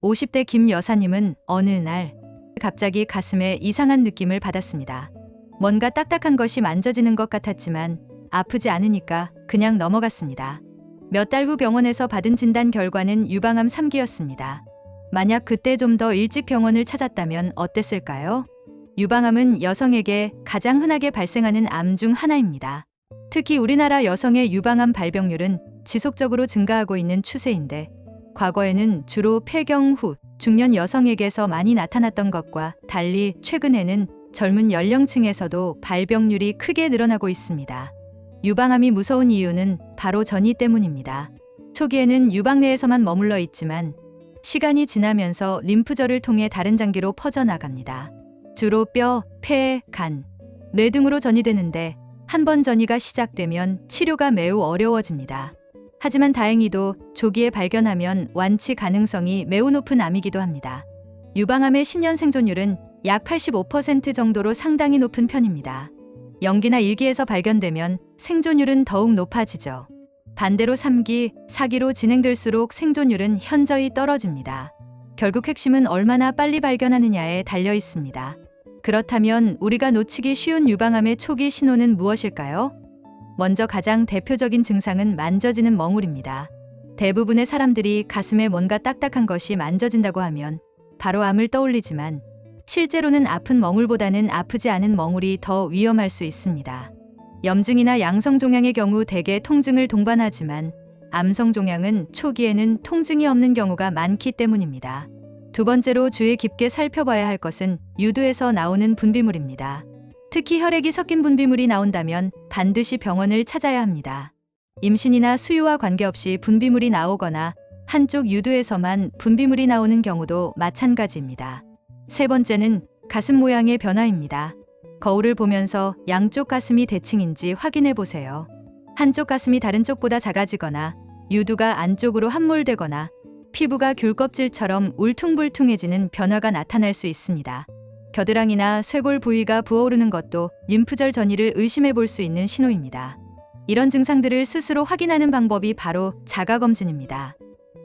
50대 김 여사님은 어느 날 갑자기 가슴에 이상한 느낌을 받았습니다. 뭔가 딱딱한 것이 만져지는 것 같았지만 아프지 않으니까 그냥 넘어갔습니다. 몇 달 후 병원에서 받은 진단 결과는 유방암 3기였습니다. 만약 그때 좀 더 일찍 병원을 찾았다면 어땠을까요? 유방암은 여성에게 가장 흔하게 발생하는 암 중 하나입니다. 특히 우리나라 여성의 유방암 발병률은 지속적으로 증가하고 있는 추세인데 과거에는 주로 폐경 후 중년 여성에게서 많이 나타났던 것과 달리 최근에는 젊은 연령층에서도 발병률이 크게 늘어나고 있습니다. 유방암이 무서운 이유는 바로 전이 때문입니다. 초기에는 유방 내에서만 머물러 있지만 시간이 지나면서 림프절을 통해 다른 장기로 퍼져나갑니다. 주로 뼈, 폐, 간, 뇌 등으로 전이되는데 한 번 전이가 시작되면 치료가 매우 어려워집니다. 하지만 다행히도 조기에 발견하면 완치 가능성이 매우 높은 암이기도 합니다. 유방암의 10년 생존율은 약 85% 정도로 상당히 높은 편입니다. 영기나 1기에서 발견되면 생존율은 더욱 높아지죠. 반대로 3기, 4기로 진행될수록 생존율은 현저히 떨어집니다. 결국 핵심은 얼마나 빨리 발견하느냐에 달려 있습니다. 그렇다면 우리가 놓치기 쉬운 유방암의 초기 신호는 무엇일까요? 먼저 가장 대표적인 증상은 만져지는 멍울입니다. 대부분의 사람들이 가슴에 뭔가 딱딱한 것이 만져진다고 하면 바로 암을 떠올리지만 실제로는 아픈 멍울보다는 아프지 않은 멍울이 더 위험할 수 있습니다. 염증이나 양성종양의 경우 대개 통증을 동반하지만 암성종양은 초기에는 통증이 없는 경우가 많기 때문입니다. 두 번째로 주의 깊게 살펴봐야 할 것은 유두에서 나오는 분비물입니다. 특히 혈액이 섞인 분비물이 나온다면 반드시 병원을 찾아야 합니다. 임신이나 수유와 관계없이 분비물이 나오거나 한쪽 유두에서만 분비물이 나오는 경우도 마찬가지입니다. 세 번째는 가슴 모양의 변화입니다. 거울을 보면서 양쪽 가슴이 대칭인지 확인해 보세요. 한쪽 가슴이 다른 쪽보다 작아지거나 유두가 안쪽으로 함몰되거나 피부가 귤껍질처럼 울퉁불퉁해지는 변화가 나타날 수 있습니다. 겨드랑이나 쇄골 부위가 부어오르는 것도 림프절 전이를 의심해 볼 수 있는 신호입니다. 이런 증상들을 스스로 확인하는 방법이 바로 자가검진입니다.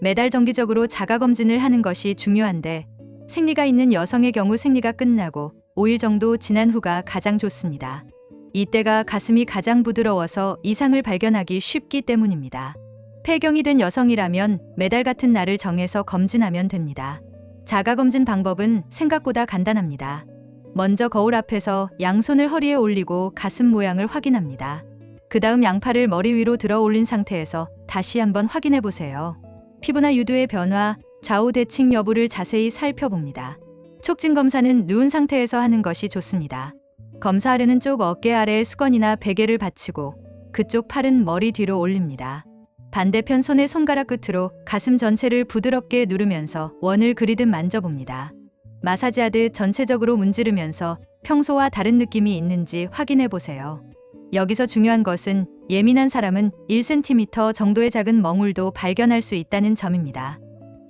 매달 정기적으로 자가검진을 하는 것이 중요한데 생리가 있는 여성의 경우 생리가 끝나고 5일 정도 지난 후가 가장 좋습니다. 이때가 가슴이 가장 부드러워서 이상을 발견하기 쉽기 때문입니다. 폐경이 된 여성이라면 매달 같은 날을 정해서 검진하면 됩니다. 자가검진 방법은 생각보다 간단합니다. 먼저 거울 앞에서 양손을 허리에 올리고 가슴 모양을 확인합니다. 그 다음 양팔을 머리 위로 들어 올린 상태에서 다시 한번 확인해 보세요. 피부나 유두의 변화, 좌우 대칭 여부를 자세히 살펴봅니다. 촉진 검사는 누운 상태에서 하는 것이 좋습니다. 검사하려는 쪽 어깨 아래에 수건이나 베개를 받치고 그쪽 팔은 머리 뒤로 올립니다. 반대편 손의 손가락 끝으로 가슴 전체를 부드럽게 누르면서 원을 그리듯 만져봅니다. 마사지하듯 전체적으로 문지르면서 평소와 다른 느낌이 있는지 확인해 보세요. 여기서 중요한 것은 예민한 사람은 1cm 정도의 작은 멍울도 발견할 수 있다는 점입니다.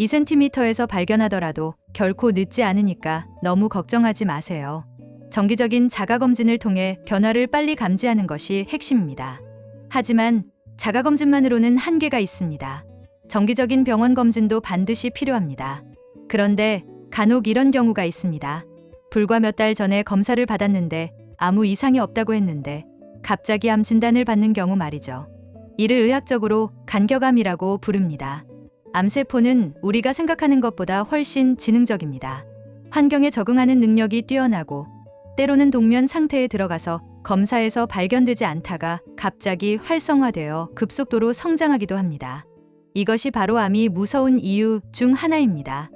2cm에서 발견하더라도 결코 늦지 않으니까 너무 걱정하지 마세요. 정기적인 자가검진을 통해 변화를 빨리 감지하는 것이 핵심입니다. 하지만 자가검진만으로는 한계가 있습니다. 정기적인 병원 검진도 반드시 필요합니다. 그런데 간혹 이런 경우가 있습니다. 불과 몇 달 전에 검사를 받았는데 아무 이상이 없다고 했는데 갑자기 암 진단을 받는 경우 말이죠. 이를 의학적으로 간격암이라고 부릅니다. 암세포는 우리가 생각하는 것보다 훨씬 지능적입니다. 환경에 적응하는 능력이 뛰어나고 때로는 동면 상태에 들어가서 검사에서 발견되지 않다가 갑자기 활성화되어 급속도로 성장하기도 합니다. 이것이 바로 암이 무서운 이유 중 하나입니다.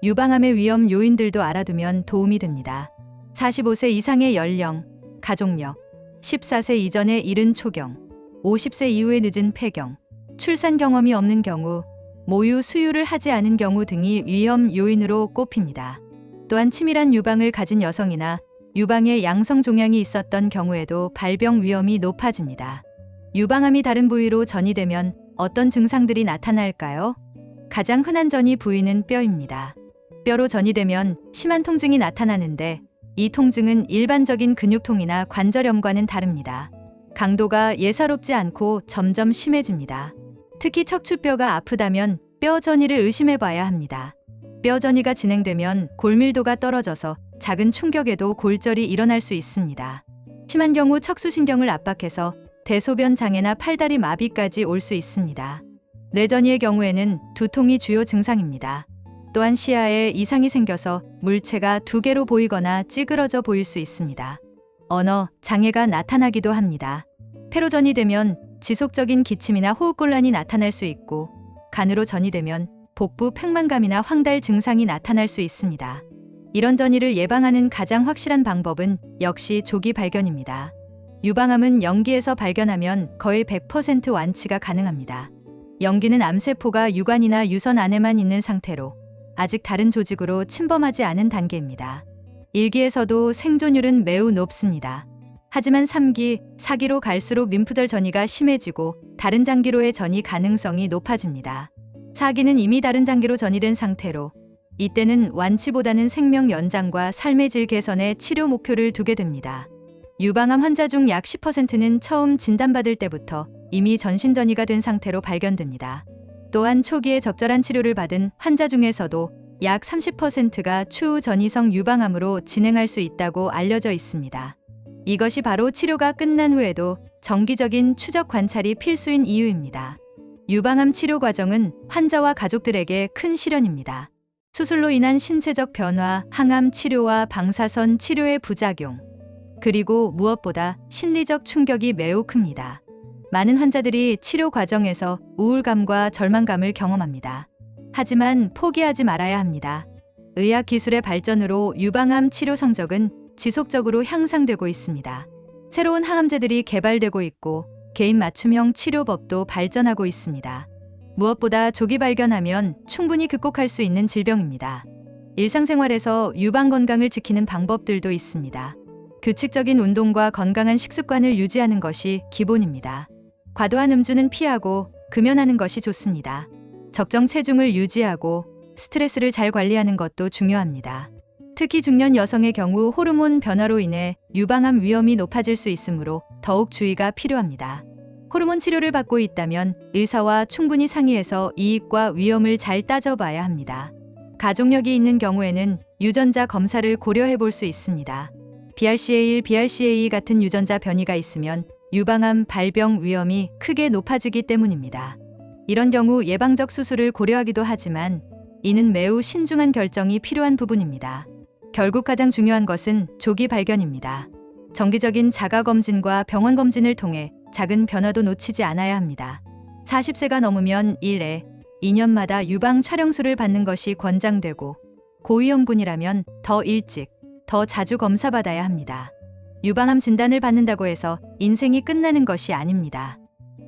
유방암의 위험 요인들도 알아두면 도움이 됩니다. 45세 이상의 연령, 가족력, 14세 이전에 이른 초경, 50세 이후에 늦은 폐경, 출산 경험이 없는 경우, 모유 수유를 하지 않은 경우 등이 위험 요인으로 꼽힙니다. 또한 치밀한 유방을 가진 여성이나 유방에 양성 종양이 있었던 경우에도 발병 위험이 높아집니다. 유방암이 다른 부위로 전이되면 어떤 증상들이 나타날까요? 가장 흔한 전이 부위는 뼈입니다. 뼈로 전이되면 심한 통증이 나타나는데 이 통증은 일반적인 근육통이나 관절염과는 다릅니다. 강도가 예사롭지 않고 점점 심해집니다. 특히 척추뼈가 아프다면 뼈 전이를 의심해 봐야 합니다. 뼈 전이가 진행되면 골밀도가 떨어져서 작은 충격에도 골절이 일어날 수 있습니다. 심한 경우 척수신경을 압박해서 대소변 장애나 팔다리 마비까지 올 수 있습니다. 뇌전이의 경우에는 두통이 주요 증상입니다. 또한 시야에 이상이 생겨서 물체가 두 개로 보이거나 찌그러져 보일 수 있습니다. 언어 장애가 나타나기도 합니다. 폐로전이 되면 지속적인 기침이나 호흡곤란이 나타날 수 있고, 간으로 전이되면 복부 팽만감이나 황달 증상이 나타날 수 있습니다. 이런 전이를 예방하는 가장 확실한 방법은 역시 조기 발견입니다. 유방암은 영기에서 발견하면 거의 100% 완치가 가능합니다. 영기는 암세포가 유관이나 유선 안에만 있는 상태로 아직 다른 조직으로 침범하지 않은 단계입니다. 1기에서도 생존율은 매우 높습니다. 하지만 3기, 4기로 갈수록 림프절 전이가 심해지고 다른 장기로의 전이 가능성이 높아집니다. 4기는 이미 다른 장기로 전이된 상태로 이때는 완치보다는 생명 연장과 삶의 질 개선에 치료 목표를 두게 됩니다. 유방암 환자 중 약 10%는 처음 진단받을 때부터 이미 전신전이가 된 상태로 발견됩니다. 또한 초기에 적절한 치료를 받은 환자 중에서도 약 30%가 추후 전이성 유방암으로 진행할 수 있다고 알려져 있습니다. 이것이 바로 치료가 끝난 후에도 정기적인 추적 관찰이 필수인 이유입니다. 유방암 치료 과정은 환자와 가족들에게 큰 시련입니다. 수술로 인한 신체적 변화, 항암 치료와 방사선 치료의 부작용, 그리고 무엇보다 심리적 충격이 매우 큽니다. 많은 환자들이 치료 과정에서 우울감과 절망감을 경험합니다. 하지만 포기하지 말아야 합니다. 의학 기술의 발전으로 유방암 치료 성적은 지속적으로 향상되고 있습니다. 새로운 항암제들이 개발되고 있고 개인 맞춤형 치료법도 발전하고 있습니다. 무엇보다 조기 발견하면 충분히 극복할 수 있는 질병입니다. 일상생활에서 유방 건강을 지키는 방법들도 있습니다. 규칙적인 운동과 건강한 식습관을 유지하는 것이 기본입니다. 과도한 음주는 피하고 금연하는 것이 좋습니다. 적정 체중을 유지하고 스트레스를 잘 관리하는 것도 중요합니다. 특히 중년 여성의 경우 호르몬 변화로 인해 유방암 위험이 높아질 수 있으므로 더욱 주의가 필요합니다. 호르몬 치료를 받고 있다면 의사와 충분히 상의해서 이익과 위험을 잘 따져봐야 합니다. 가족력이 있는 경우에는 유전자 검사를 고려해 볼 수 있습니다. BRCA1, BRCA2 같은 유전자 변이가 있으면 유방암 발병 위험이 크게 높아지기 때문입니다. 이런 경우 예방적 수술을 고려하기도 하지만 이는 매우 신중한 결정이 필요한 부분입니다. 결국 가장 중요한 것은 조기 발견입니다. 정기적인 자가검진과 병원검진을 통해 작은 변화도 놓치지 않아야 합니다. 40세가 넘으면 1회 2년마다 유방 촬영술을 받는 것이 권장되고 고위험군이라면 더 일찍, 더 자주 검사받아야 합니다. 유방암 진단을 받는다고 해서 인생이 끝나는 것이 아닙니다.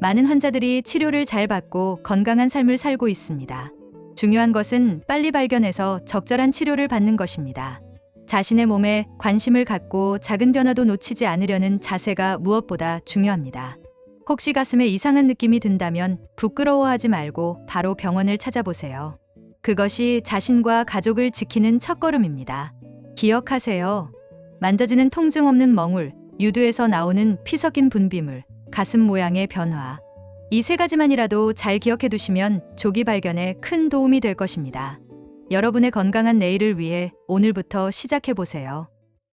많은 환자들이 치료를 잘 받고 건강한 삶을 살고 있습니다. 중요한 것은 빨리 발견해서 적절한 치료를 받는 것입니다. 자신의 몸에 관심을 갖고 작은 변화도 놓치지 않으려는 자세가 무엇보다 중요합니다. 혹시 가슴에 이상한 느낌이 든다면 부끄러워하지 말고 바로 병원을 찾아보세요. 그것이 자신과 가족을 지키는 첫걸음입니다. 기억하세요. 만져지는 통증 없는 멍울, 유두에서 나오는 피 섞인 분비물, 가슴 모양의 변화. 이 세 가지만이라도 잘 기억해 두시면 조기 발견에 큰 도움이 될 것입니다. 여러분의 건강한 내일을 위해 오늘부터 시작해 보세요.